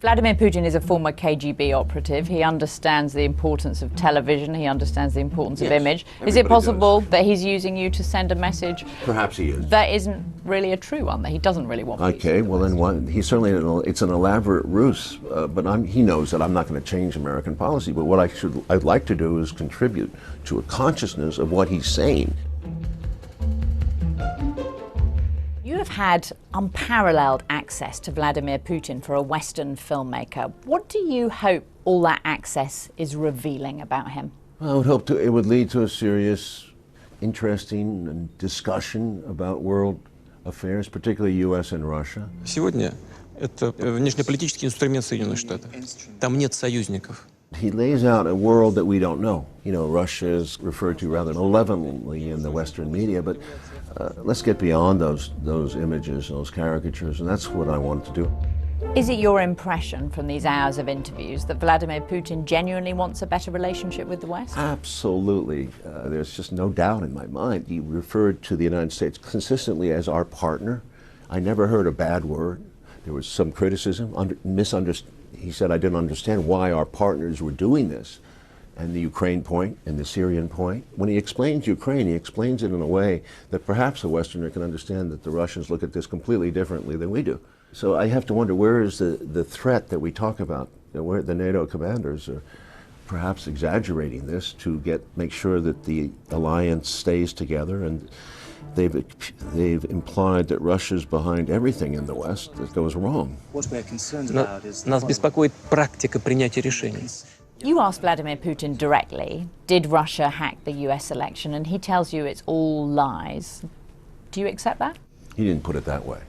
Vladimir Putin is a former KGB operative. He understands the importance of television. He understands the importance of image. Is it possible that he's using you to send a message? Perhaps he is. That isn't really a true one, that he doesn't really want me to Okay, well then what? He's certainly, it's an elaborate ruse, but he knows that I'm not going to change American policy. But what I'd like to do is contribute to a consciousness of what he's saying. You have had unparalleled access to Vladimir Putin for a Western filmmaker. What do you hope all that access is revealing about him? I would hope it would lead to a serious, interesting discussion about world affairs, particularly U.S. and Russia. Сегодня это внешнеполитический инструмент Соединенных Штатов. Там нет союзников. He lays out a world that we don't know. You know, Russia is referred to rather malevolently in the Western media, but let's get beyond those images, those caricatures, and that's what I want to do. Is it your impression from these hours of interviews that Vladimir Putin genuinely wants a better relationship with the West? Absolutely. There's just no doubt in my mind. He referred to the United States consistently as our partner. I never heard a bad word. There was some criticism, misunderstanding. He said, I didn't understand why our partners were doing this. And the Ukraine point and the Syrian point. When he explains Ukraine, he explains it in a way that perhaps a Westerner can understand that the Russians look at this completely differently than we do. So I have to wonder, where is the threat that we talk about? You know, where the NATO commanders are perhaps exaggerating this to make sure that the alliance stays together, and they've implied that Russia's behind everything in the West that goes wrong. What we're concerned about is Нас беспокоит практика принятия решений. You asked Vladimir Putin directly, did Russia hack the US election? And he tells you it's all lies. Do you accept that? He didn't put it that way,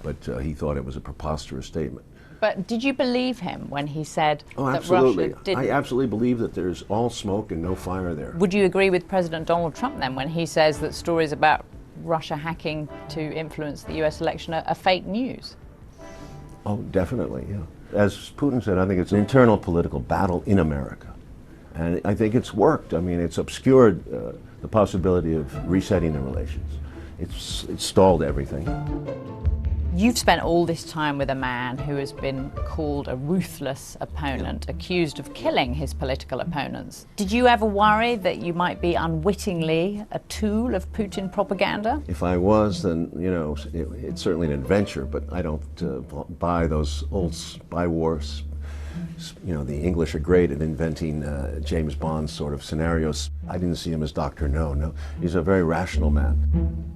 but he thought it was a preposterous statement. But did you believe him when he said that absolutely. Russia didn't? I absolutely believe that there's all smoke and no fire there. Would you agree with President Donald Trump then when he says that stories about Russia hacking to influence the US election are fake news? Oh, definitely, yeah. As Putin said, I think it's an internal political battle in America. And I think it's worked. I mean, it's obscured the possibility of resetting the relations. It's stalled everything. You've spent all this time with a man who has been called a ruthless opponent, accused of killing his political opponents. Did you ever worry that you might be unwittingly a tool of Putin propaganda? If I was, then, you know, it's certainly an adventure, but I don't buy those old spy wars. You know, the English are great at inventing James Bond sort of scenarios. I didn't see him as Dr. No. He's a very rational man.